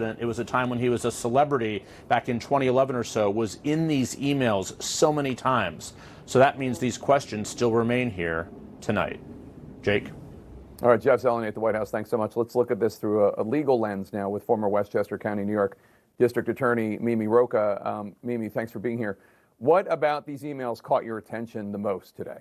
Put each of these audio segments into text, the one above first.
It was a time when he was a celebrity back in 2011 or so, was in these emails so many times. So that means these questions still remain here tonight. Jake? All right, Jeff Zeleny at the White House. Thanks so much. Let's look at this through a legal lens now with former Westchester County, New York District Attorney Mimi Rocha. Mimi, thanks for being here. What about these emails caught your attention the most today?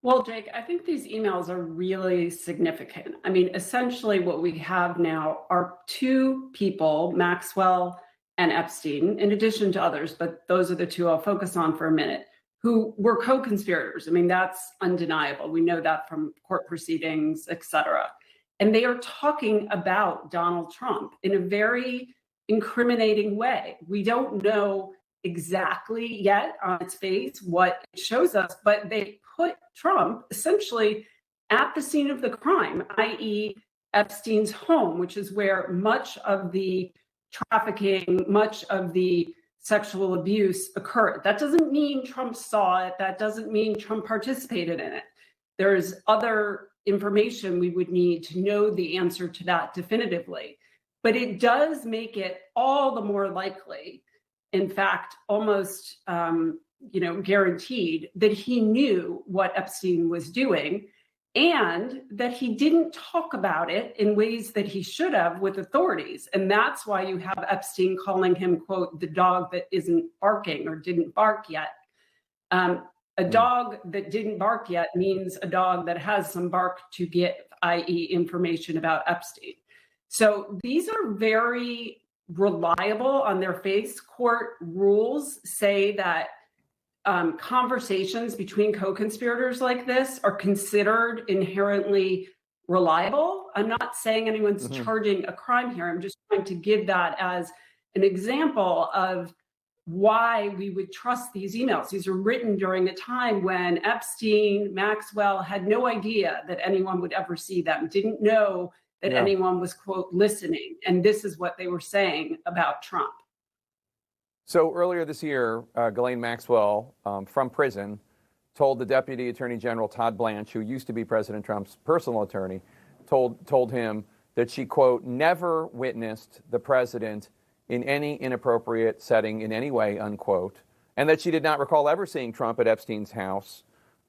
Well, Jake, I think these emails are really significant. I mean, essentially what we have now are two people, Maxwell and Epstein, in addition to others, but those are the two I'll focus on for a minute, who were co-conspirators. I mean, that's undeniable. We know that from court proceedings, et cetera. And they are talking about Donald Trump in a very incriminating way. We don't know exactly yet on its face what it shows us, but they put Trump essentially at the scene of the crime, i.e. Epstein's home, which is where much of the trafficking, much of the sexual abuse occurred. That doesn't mean Trump saw it. That doesn't mean Trump participated in it. There's other information we would need to know the answer to that definitively. But it does make it all the more likely, in fact, almost guaranteed that he knew what Epstein was doing and that he didn't talk about it in ways that he should have with authorities. And that's why you have Epstein calling him, quote, the dog that isn't barking or didn't bark yet. A dog that didn't bark yet means a dog that has some bark to give, i.e. information about Epstein. So these are very reliable on their face. Court rules say that conversations between co-conspirators like this are considered inherently reliable. I'm not saying anyone's charging a crime here. I'm just trying to give that as an example of why we would trust these emails. These are written during a time when Epstein, Maxwell had no idea that anyone would ever see them, didn't know that anyone was, quote, listening. And this is what they were saying about Trump. So earlier this year, Ghislaine Maxwell from prison told the Deputy Attorney General Todd Blanche, who used to be President Trump's personal attorney, told him that she, quote, never witnessed the president in any inappropriate setting in any way, unquote, and that she did not recall ever seeing Trump at Epstein's house.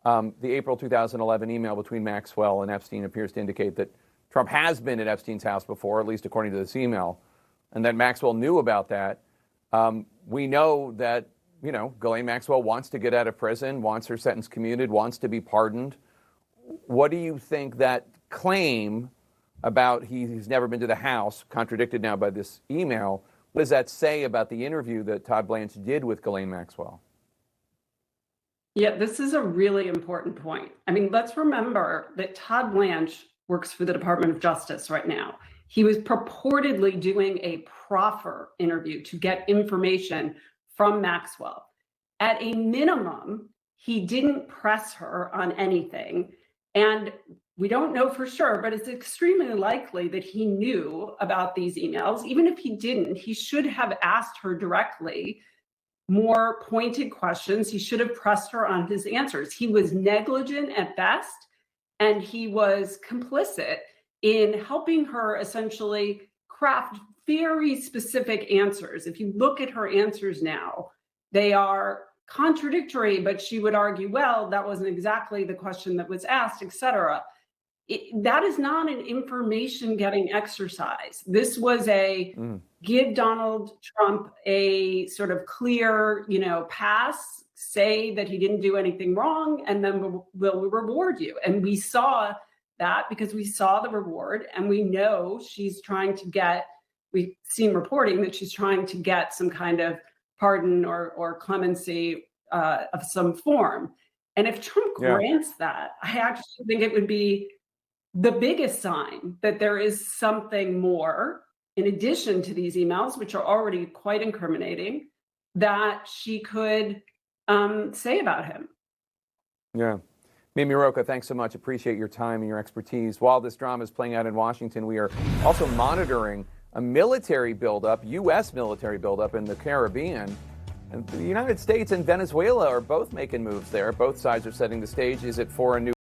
The April 2011 email between Maxwell and Epstein appears to indicate that Trump has been at Epstein's house before, at least according to this email, and that Maxwell knew about that. We know that, Ghislaine Maxwell wants to get out of prison, wants her sentence commuted, wants to be pardoned. What do you think that claim about he's never been to the house, contradicted now by this email, what does that say about the interview that Todd Blanche did with Ghislaine Maxwell? Yeah, this is a really important point. I mean, let's remember that Todd Blanche works for the Department of Justice right now. He was purportedly doing a proffer interview to get information from Maxwell. At a minimum, he didn't press her on anything. And we don't know for sure, but it's extremely likely that he knew about these emails. Even if he didn't, he should have asked her directly more pointed questions. He should have pressed her on his answers. He was negligent at best, and he was complicit in helping her essentially craft very specific answers. If you look at her answers now, they are contradictory, but she would argue, well, that wasn't exactly the question that was asked, et cetera. That is not an information getting exercise. This was a give Donald Trump a sort of clear, pass, say that he didn't do anything wrong, and then we'll reward you. And we saw that because we saw the reward, and we know she's trying to get, we've seen reporting that she's trying to get some kind of pardon or clemency of some form. And if Trump grants that, I actually think it would be the biggest sign that there is something more in addition to these emails, which are already quite incriminating, that she could say about him. Yeah. Mimi Rocha, thanks so much. Appreciate your time and your expertise. While this drama is playing out in Washington, we are also monitoring a military buildup, U.S. military buildup in the Caribbean. And the United States and Venezuela are both making moves there. Both sides are setting the stage. Is it for a new